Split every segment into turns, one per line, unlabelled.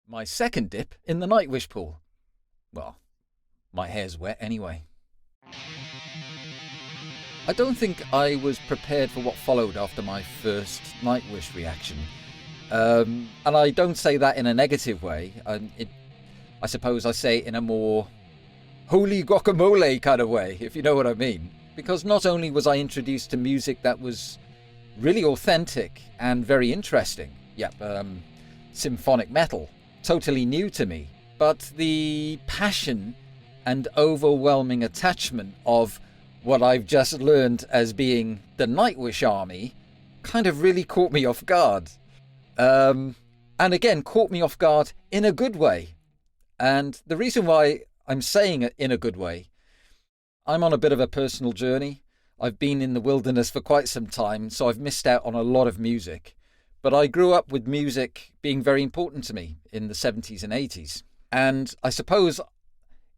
My second dip in the Nightwish pool. Well, my hair's wet anyway. I don't think I was prepared for what followed after my first Nightwish reaction. And I don't say that in a negative way. I suppose I say it in a more holy guacamole kind of way, if you know what I mean. Because not only was I introduced to music that was really authentic and very interesting, symphonic metal, totally new to me, but the passion and overwhelming attachment of what I've just learned as being the Nightwish army kind of really caught me off guard. And again, caught me off guard in a good way. And the reason why I'm saying it in a good way, I'm on a bit of a personal journey. I've been in the wilderness for quite some time, so I've missed out on a lot of music. But I grew up with music being very important to me in the 70s and 80s. And I suppose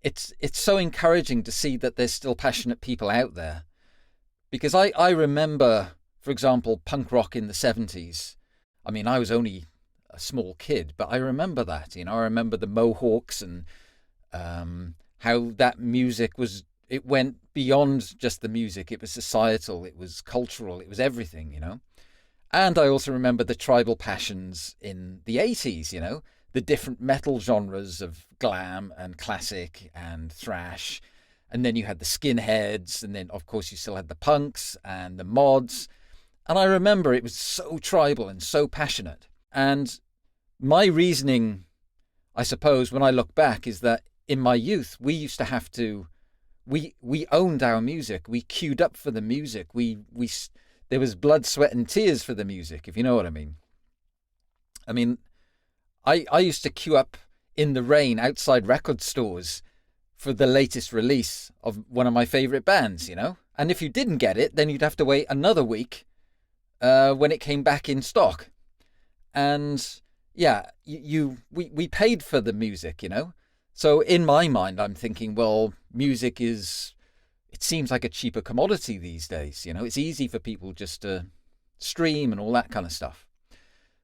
it's so encouraging to see that there's still passionate people out there. Because I remember, for example, punk rock in the 70s. I mean, I was only a small kid, but I remember that. You know, I remember the Mohawks and how that music was, it went beyond just the music. It was societal, it was cultural, it was everything, you know. And I also remember the tribal passions in the 80s, you know, the different metal genres of glam and classic and thrash. And then you had the skinheads, and then, of course, you still had the punks and the mods. And I remember it was so tribal and so passionate. And my reasoning, I suppose, when I look back, is that in my youth, we used to have to, we owned our music. We queued up for the music. There was blood, sweat and tears for the music, if you know what I mean. I mean, I used to queue up in the rain outside record stores for the latest release of one of my favourite bands, you know. And if you didn't get it, then you'd have to wait another week when it came back in stock. And yeah, we paid for the music, you know. So in my mind, I'm thinking, well, music is, it seems like a cheaper commodity these days, you know. It's easy for people just to stream and all that kind of stuff.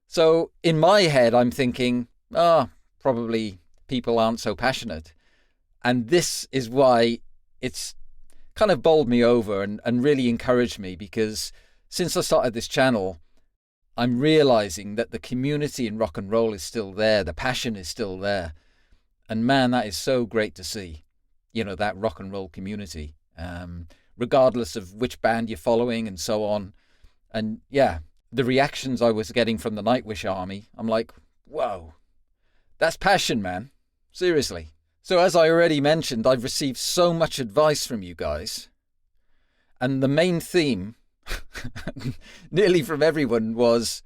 So in my head, I'm thinking, probably people aren't so passionate. And this is why it's kind of bowled me over and really encouraged me, because since I started this channel, I'm realizing that the community in rock and roll is still there. The passion is still there. And man, that is so great to see, you know, that rock and roll community, regardless of which band you're following and so on. And yeah, the reactions I was getting from the Nightwish army, I'm like, whoa, that's passion, man. Seriously. So as I already mentioned, I've received so much advice from you guys. And the main theme, nearly from everyone, was,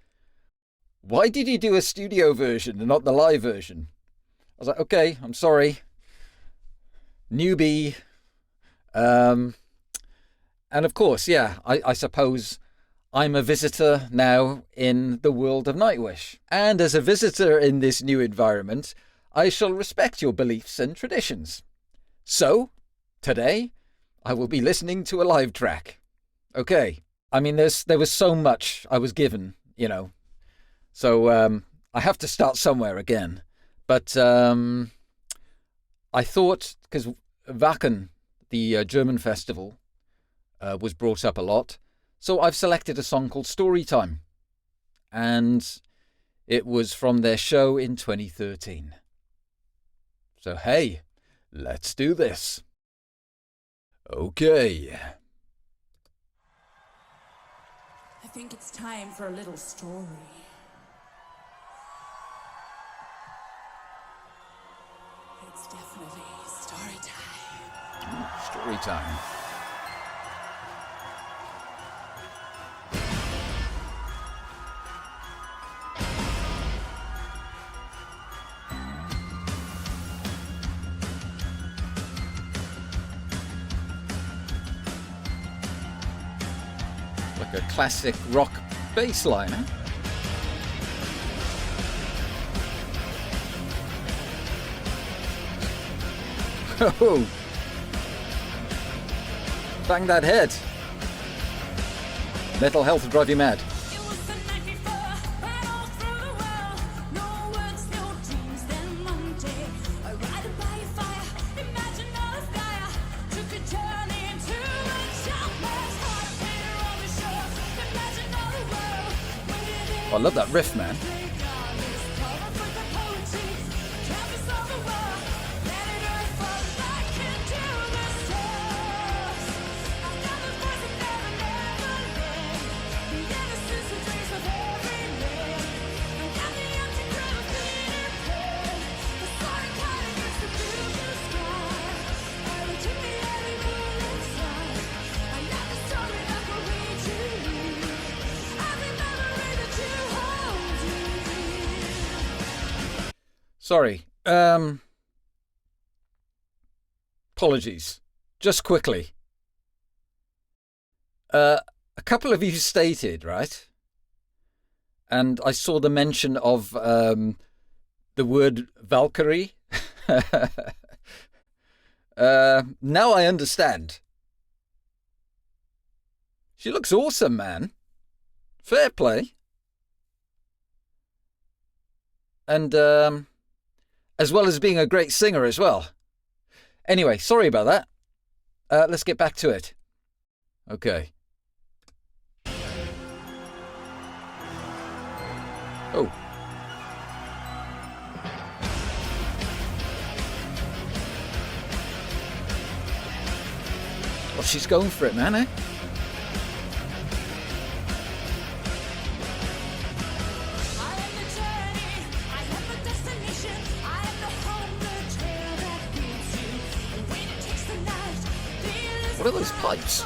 why did you do a studio version and not the live version? I was like, okay, I'm sorry. Newbie. And of course, yeah, I suppose I'm a visitor now in the world of Nightwish. And as a visitor in this new environment, I shall respect your beliefs and traditions. So, today, I will be listening to a live track. Okay. I mean, there was so much I was given, you know. So, I have to start somewhere again. But I thought, because Wacken, the German festival, was brought up a lot, so I've selected a song called Storytime. And it was from their show in 2013. So hey, let's do this. Okay.
I think it's time for a little story. It's definitely story time.
Story time. Like a classic rock bass line, eh? Oh, bang that head. Mental health will drive you mad.
It was the night before, right all through the world. No words, no dreams.
Oh, I love that riff, man. Sorry. Apologies. Just quickly. A couple of you stated, right? And I saw the mention of the word Valkyrie. Now I understand. She looks awesome, man. Fair play. And as well as being a great singer as well. Anyway, sorry about that. Let's get back to it. Okay. Oh. Well, she's going for it, man, eh? What are those pipes?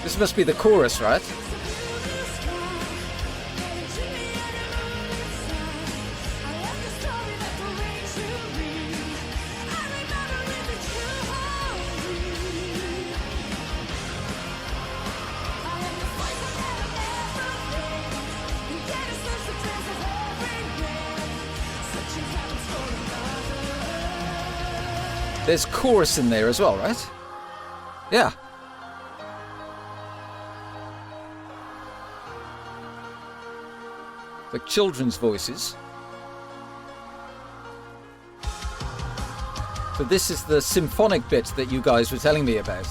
This must be the chorus, right? There's chorus in there as well, right? Yeah. Like children's voices. So this is the symphonic bit that you guys were telling me about.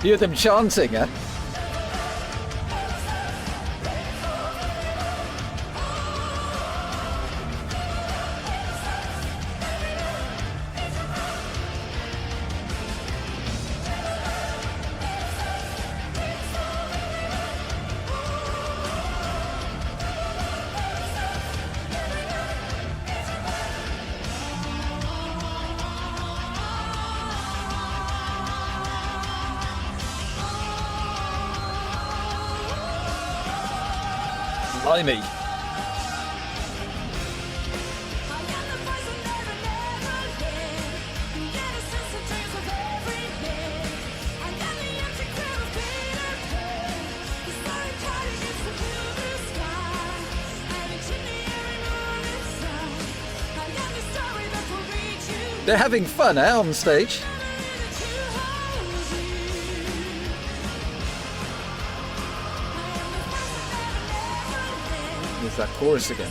Hear them chanting, eh? Blimey. They're having fun, eh, on stage? There's that chorus again.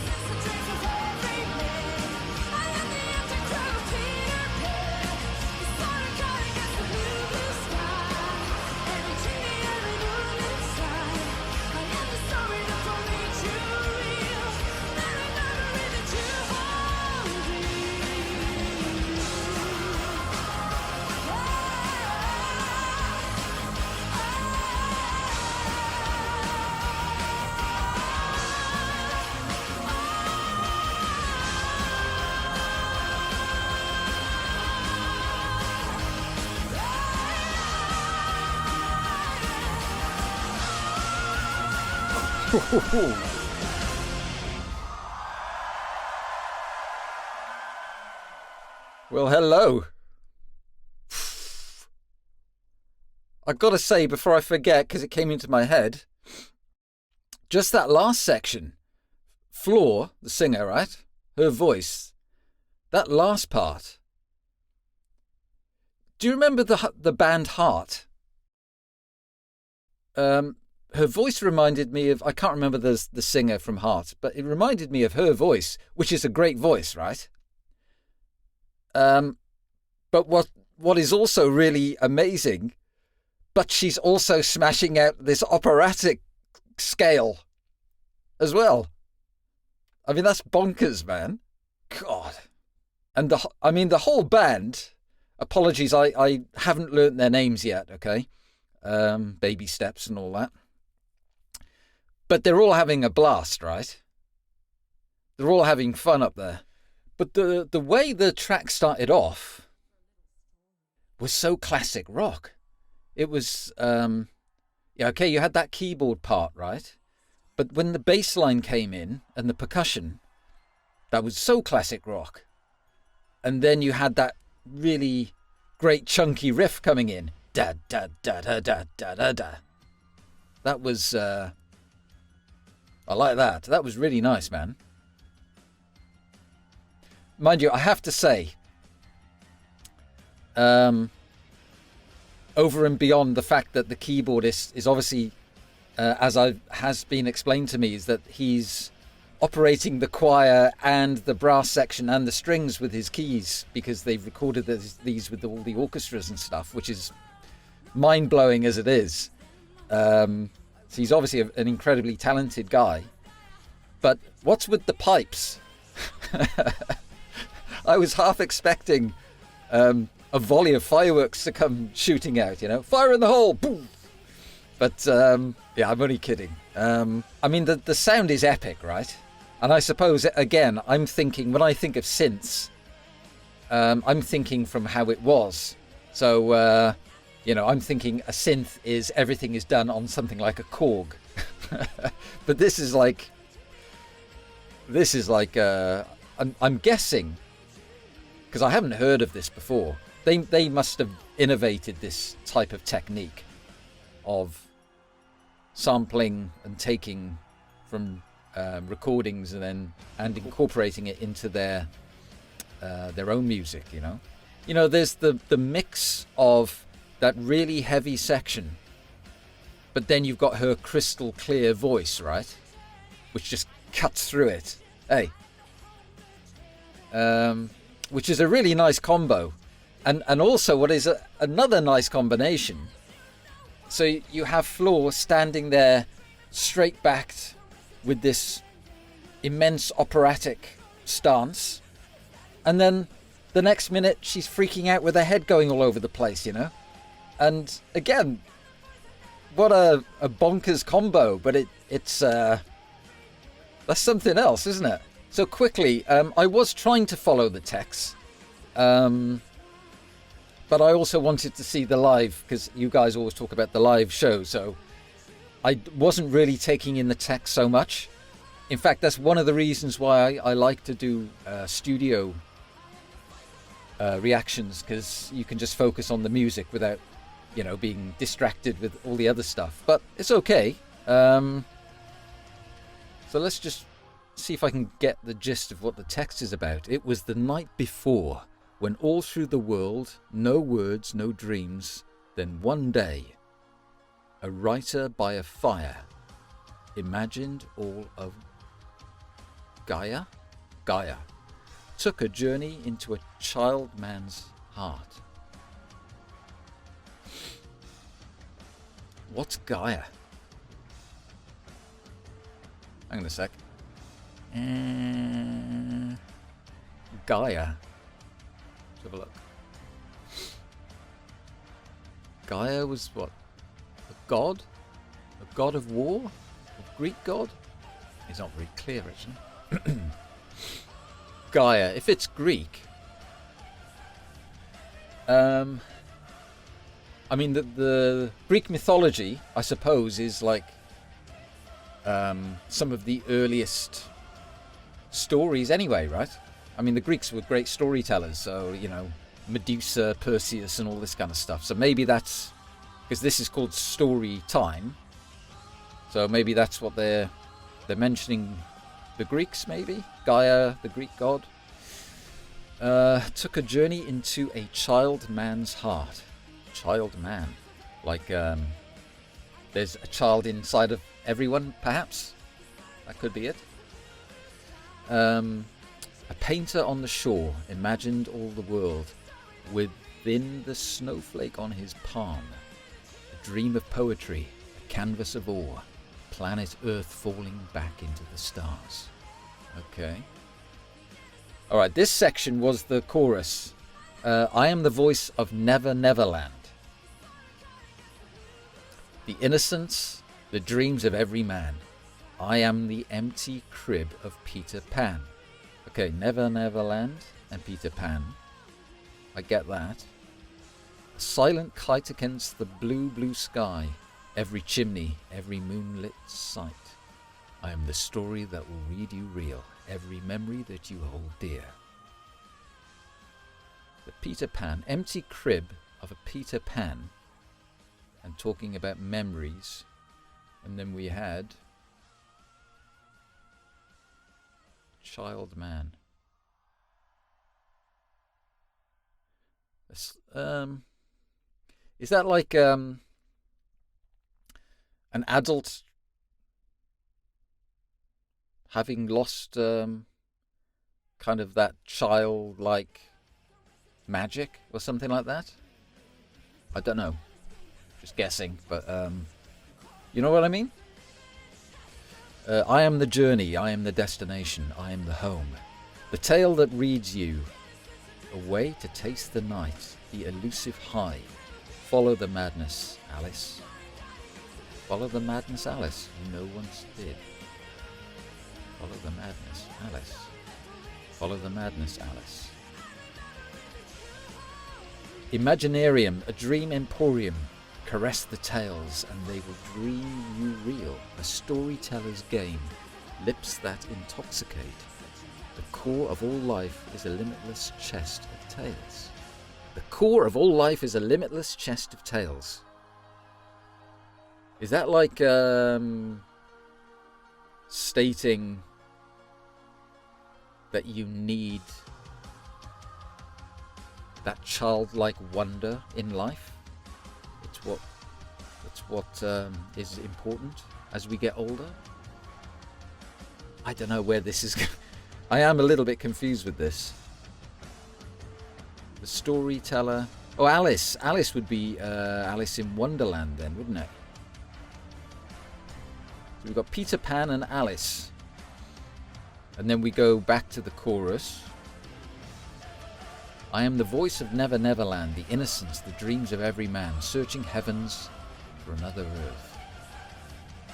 Well, hello. I've got to say, before I forget, because it came into my head, just that last section, Floor, the singer, right? Her voice, that last part. Do you remember the band Heart? Her voice reminded me of, I can't remember the singer from Heart, but it reminded me of her voice, which is a great voice, right? But what is also really amazing, but she's also smashing out this operatic scale as well. I mean, that's bonkers, man. God. And the whole band, apologies, I haven't learnt their names yet, okay? Baby steps and all that. But they're all having a blast, right? They're all having fun up there. But the way the track started off was so classic rock. It was, okay, you had that keyboard part, right? But when the bass line came in and the percussion, that was so classic rock. And then you had that really great chunky riff coming in. Da da da da da da da da. That was, I like that. That was really nice, man. Mind you, I have to say, over and beyond the fact that the keyboardist is obviously, has been explained to me, is that he's operating the choir and the brass section and the strings with his keys, because they've recorded these with all the orchestras and stuff, which is mind-blowing as it is. So he's obviously an incredibly talented guy. But what's with the pipes? I was half expecting a volley of fireworks to come shooting out, fire in the hole, boom. But yeah, I'm only kidding. I mean, the sound is epic, right? And I suppose, again, I'm thinking, when I think of synths, I'm thinking from how it was. So, I'm thinking a synth is everything is done on something like a Korg. But this is like, I'm guessing, because I haven't heard of this before. They must have innovated this type of technique of sampling and taking from recordings and incorporating it into their own music. There's the mix of that really heavy section, but then you've got her crystal clear voice, right, which just cuts through it. Hey. Which is a really nice combo. And also what is another nice combination. So you have Floor standing there straight backed with this immense operatic stance. And then the next minute she's freaking out with her head going all over the place, And again, what a bonkers combo, but it's that's something else, isn't it? So quickly, I was trying to follow the text, but I also wanted to see the live, because you guys always talk about the live show, so I wasn't really taking in the text so much. In fact, that's one of the reasons why I like to do studio reactions, because you can just focus on the music without, being distracted with all the other stuff. But it's okay. So let's just see if I can get the gist of what the text is about. It was the night before, when all through the world, no words, no dreams, then one day, a writer by a fire imagined all of Gaia took a journey into a child man's heart. What's Gaia? Hang on a sec. Gaia. Let's have a look. Gaia was what? A god? A god of war? A Greek god? It's not very clear, actually. Gaia. If it's Greek, I mean, the Greek mythology, I suppose, is like some of the earliest stories anyway, right? I mean, the Greeks were great storytellers, so, you know, Medusa, Perseus, and all this kind of stuff. So maybe that's because this is called Storytime. So maybe that's what they're mentioning. The Greeks, maybe Gaia, the Greek god, took a journey into a child man's heart. Child man, like there's a child inside of everyone, perhaps. That could be it. A painter on the shore imagined all the world within the snowflake on his palm. A dream of poetry, a canvas of awe, planet Earth falling back into the stars. Okay. Alright, this section was the chorus. I am the voice of Never Neverland. The innocence, the dreams of every man. I am the empty crib of Peter Pan. Okay, Never Neverland and Peter Pan. I get that. A silent kite against the blue, blue sky. Every chimney, every moonlit sight. I am the story that will read you real. Every memory that you hold dear. The Peter Pan, empty crib of a Peter Pan. And talking about memories. And then we had Child Man. Is that like an adult having lost kind of that childlike magic or something like that? I don't know. Just guessing, but you know what I mean? I am the journey, I am the destination, I am the home. The tale that reads you. A way to taste the night, the elusive high. Follow the madness, Alice. Follow the madness, Alice, you no once did. Follow the madness, Alice. Follow the madness, Alice. Imaginarium, a dream emporium. Caress the tales and they will dream you real. A storyteller's game. Lips that intoxicate. The core of all life is a limitless chest of tales. The core of all life is a limitless chest of tales. Is that like stating that you need that childlike wonder in life? It's what is important as we get older? I don't know where this is going. I am a little bit confused with this. The storyteller. Oh, Alice. Alice would be Alice in Wonderland then, wouldn't it? So we've got Peter Pan and Alice. And then we go back to the chorus. I am the voice of Never Neverland, the innocence, the dreams of every man, searching heavens for another earth.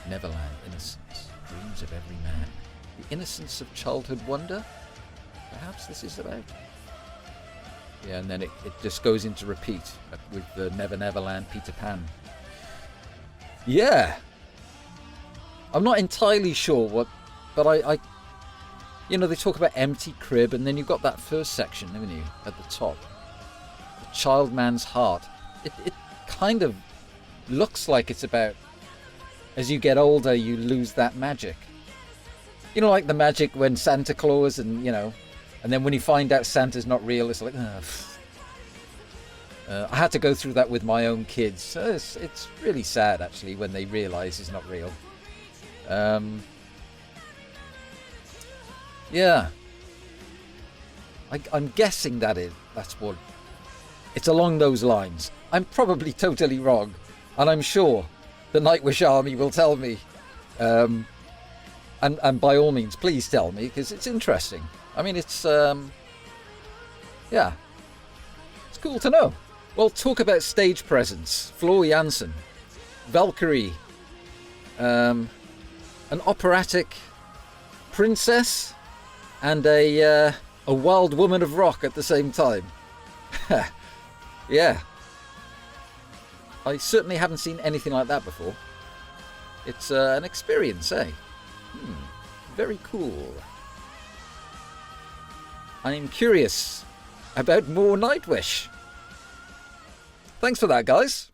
Neverland, innocence, dreams of every man. The innocence of childhood wonder? Perhaps this is about? Yeah, and then it just goes into repeat with the Never Neverland, Peter Pan. Yeah. I'm not entirely sure what, but I you know, they talk about empty crib, and then you've got that first section, haven't you, at the top. The child man's heart. It kind of looks like it's about, as you get older, you lose that magic. You know, like the magic when Santa Claus and, you know, and then when you find out Santa's not real, it's like, I had to go through that with my own kids. So it's really sad, actually, when they realise he's not real. Yeah. I'm guessing that's what... It's along those lines. I'm probably totally wrong. And I'm sure the Nightwish army will tell me. And by all means, please tell me, because it's interesting. I mean, it's... yeah. It's cool to know. Well, talk about stage presence. Floor Jansen. Valkyrie. An operatic princess. And a wild woman of rock at the same time. Yeah. I certainly haven't seen anything like that before. It's an experience, eh? Very cool. I'm curious about more Nightwish. Thanks for that, guys.